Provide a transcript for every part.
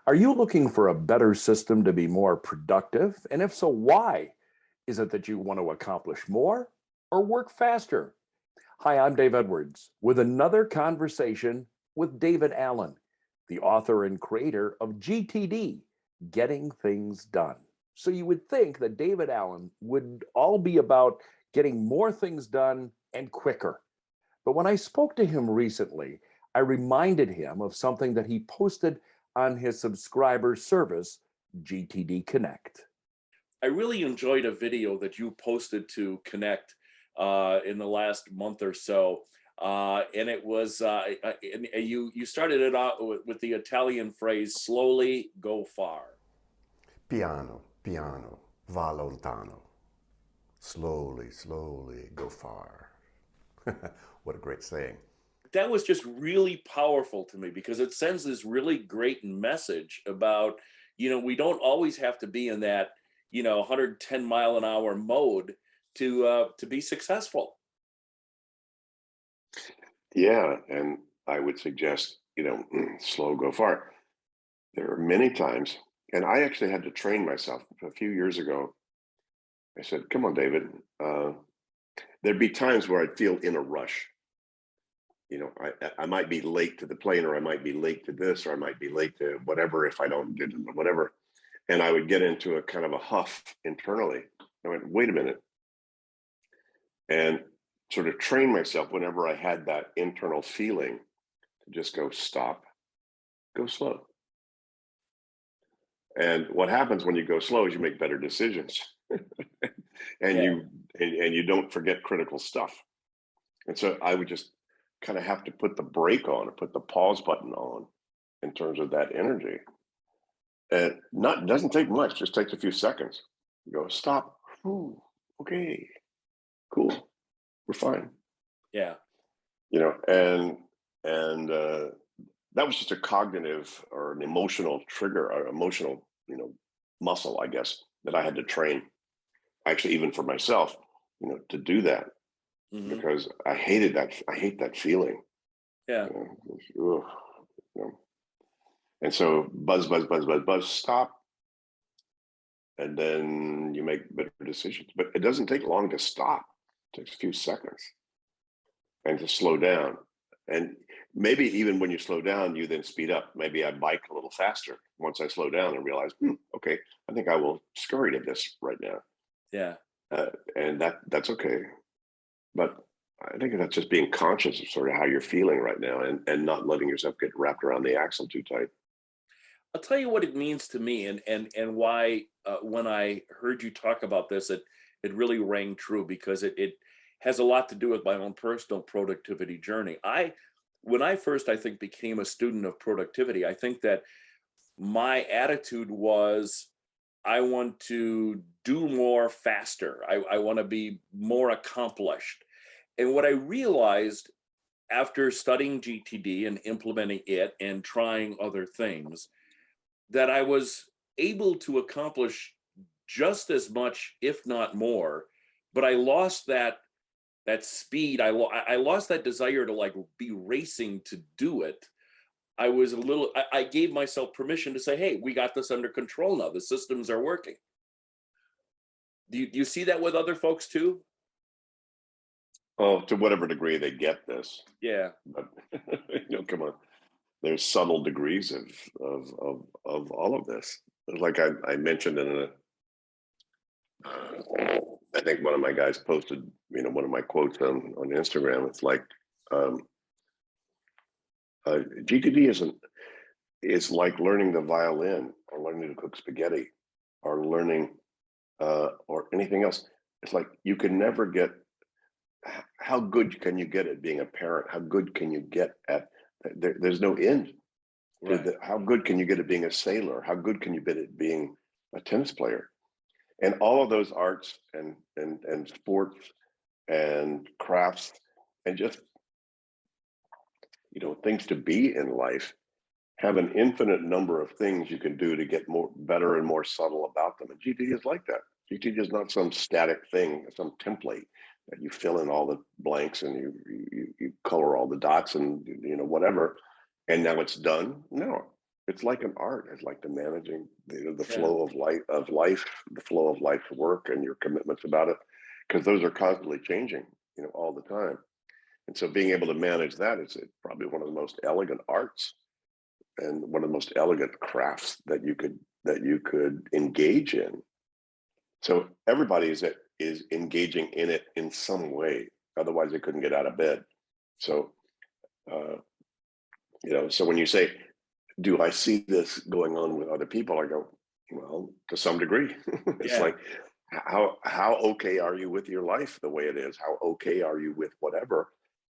Are you looking for a better system to be more productive? And if so, why? Is it that you want to accomplish more or work faster? Hi, I'm Dave Edwards with another conversation with David Allen, the author and creator of GTD, Getting Things Done. So you would think that David Allen would all be about getting more things done and quicker. But when I spoke to him recently, I reminded him of something that he posted on his subscriber service, GTD Connect. I really enjoyed a video that you posted to Connect in the last month or so. And it was, and you started it out with the Italian phrase, slowly go far. Piano, piano, va lontano. Slowly, slowly, go far. What a great saying. That was just really powerful to me because it sends this really great message about, we don't always have to be in that, 110 mile an hour mode to be successful. Yeah, and I would suggest, slow, go far. There are many times, and I actually had to train myself a few years ago. I said, come on, David. There'd be times where I'd feel in a rush. I might be late to the plane, or I might be late to this, or I might be late to whatever if I don't get whatever. And I would get into a kind of a huff internally. I went, wait a minute. And sort of train myself whenever I had that internal feeling to just go stop, go slow. And what happens when you go slow is you make better decisions, and you don't forget critical stuff. And so I would just kind of have to put the brake on, or put the pause button on, in terms of that energy. And it doesn't take much; just takes a few seconds. You go stop. Ooh, okay, cool, we're fine. Yeah. And that was just a cognitive or an emotional trigger, or emotional, muscle, I guess, that I had to train, actually, even for myself, to do that, because I hated that. I hate that feeling. Yeah. Ugh, And so buzz, buzz, buzz, buzz, buzz, stop. And then you make better decisions. But it doesn't take long to stop. It takes a few seconds. And to slow down. And maybe even when you slow down, you then speed up. Maybe I bike a little faster once I slow down and realize, okay, I think I will scurry to this right now. Yeah. And that's okay. But I think that's just being conscious of sort of how you're feeling right now, and not letting yourself get wrapped around the axle too tight. I'll tell you what it means to me, and why when I heard you talk about this, it really rang true, because it has a lot to do with my own personal productivity journey. When I first, I think, became a student of productivity, I think that my attitude was, I want to do more faster. I want to be more accomplished. And what I realized after studying GTD and implementing it and trying other things, that I was able to accomplish just as much, if not more, but I lost that speed. I lost that desire to like be racing to do it. I gave myself permission to say, hey, we got this under control now. The systems are working. Do you see that with other folks too? Oh, to whatever degree they get this. Yeah. But come on. There's subtle degrees of all of this. Like I mentioned I think one of my guys posted, one of my quotes on Instagram. It's like, GTD is like learning the violin, or learning to cook spaghetti, or learning or anything else. It's like you can never get. How good can you get at being a parent? How good can you get at? There's no end. Right. How good can you get at being a sailor? How good can you get at being a tennis player? And all of those arts and sports and crafts, and just things to be in life, have an infinite number of things you can do to get better and more subtle about them. And GTD is like that. GTD is not some static thing, some template that you fill in all the blanks, and you color all the dots, and whatever, and now it's done. No, It's like an art. It's like the managing the Yeah. flow of life, the flow of life's work, and your commitments about it, because those are constantly changing, all the time. And so, being able to manage that is probably one of the most elegant arts and one of the most elegant crafts that you could engage in. So everybody is engaging in it in some way. Otherwise, they couldn't get out of bed. So, uh, so when you say, do I see this going on with other people? I go, well, to some degree. It's Yeah. like, how okay are you with your life the way it is? How okay are you with whatever?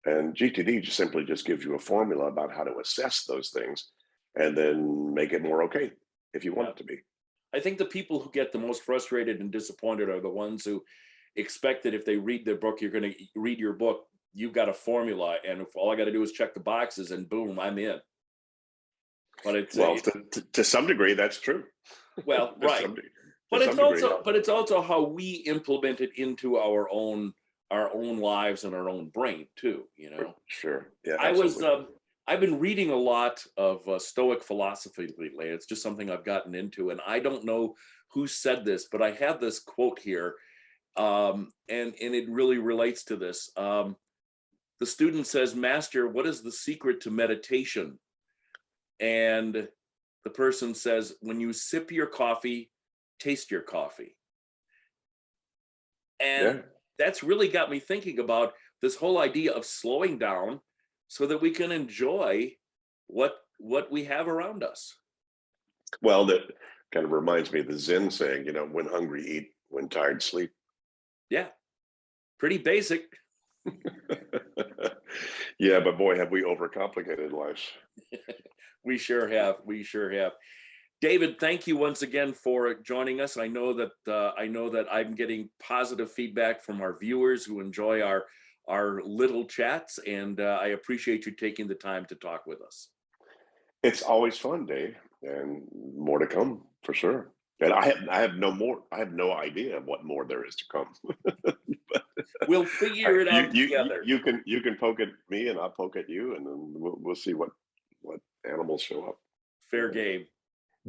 And GTD just simply just gives you a formula about how to assess those things and then make it more okay if you want Yeah. it to be. I think the people who get the most frustrated and disappointed are the ones who expect that if they read their book, you're going to read your book. You've got a formula, and if all I got to do is check the boxes, and boom, I'm in. But it's Well, to some degree, that's true. well, to right. some de- to But some it's degree, also how we implement it into our own lives and our own brain too. sure, yeah, I was absolutely. I've been reading a lot of Stoic philosophy lately. It's just something I've gotten into, and I don't know who said this, but I have this quote here, and it really relates to this. The student says, "Master, what is the secret to meditation?" And the person says, "When you sip your coffee, taste your coffee." And Yeah. that's really got me thinking about this whole idea of slowing down so that we can enjoy what we have around us. Well, that kind of reminds me of the Zen saying, when hungry, eat; when tired, sleep. Yeah, pretty basic. Yeah, but boy, have we overcomplicated life. We sure have. We sure have. David, thank you once again for joining us. I know that I'm getting positive feedback from our viewers who enjoy our little chats, and I appreciate you taking the time to talk with us. It's always fun, Dave, and more to come for sure. And I have no idea what more there is to come. We'll I, figure it you, out you you together. you can you can poke at me and I'll poke at you, and then we'll see what animals show up. Fair game.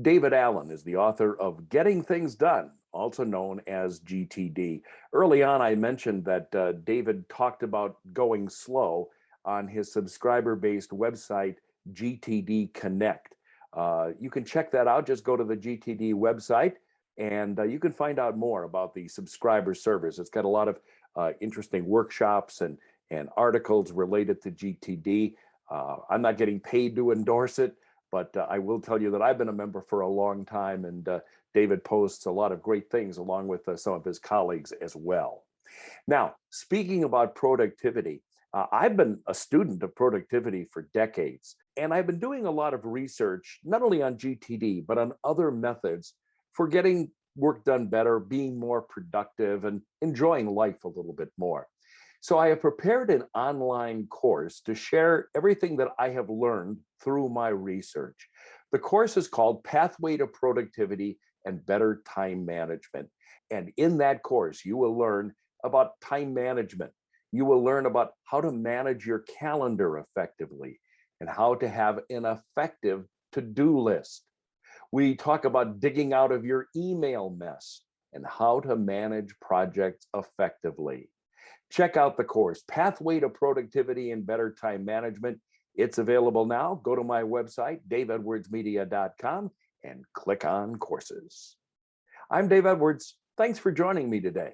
David Allen is the author of Getting Things Done, also known as GTD. Early on, I mentioned that David talked about going slow on his subscriber-based website, GTD Connect. You can check that out. Just go to the GTD website, and you can find out more about the subscriber service. It's got a lot of interesting workshops and articles related to GTD. I'm not getting paid to endorse it, but I will tell you that I've been a member for a long time, and David posts a lot of great things along with some of his colleagues as well. Now, speaking about productivity, I've been a student of productivity for decades, and I've been doing a lot of research, not only on GTD, but on other methods for getting work done better, being more productive, and enjoying life a little bit more. So I have prepared an online course to share everything that I have learned through my research. The course is called Pathway to Productivity and Better Time Management. And in that course, you will learn about time management. You will learn about how to manage your calendar effectively and how to have an effective to-do list. We talk about digging out of your email mess and how to manage projects effectively. Check out the course, Pathway to Productivity and Better Time Management. It's available now. Go to my website, daveedwardsmedia.com, and click on courses. I'm Dave Edwards. Thanks for joining me today.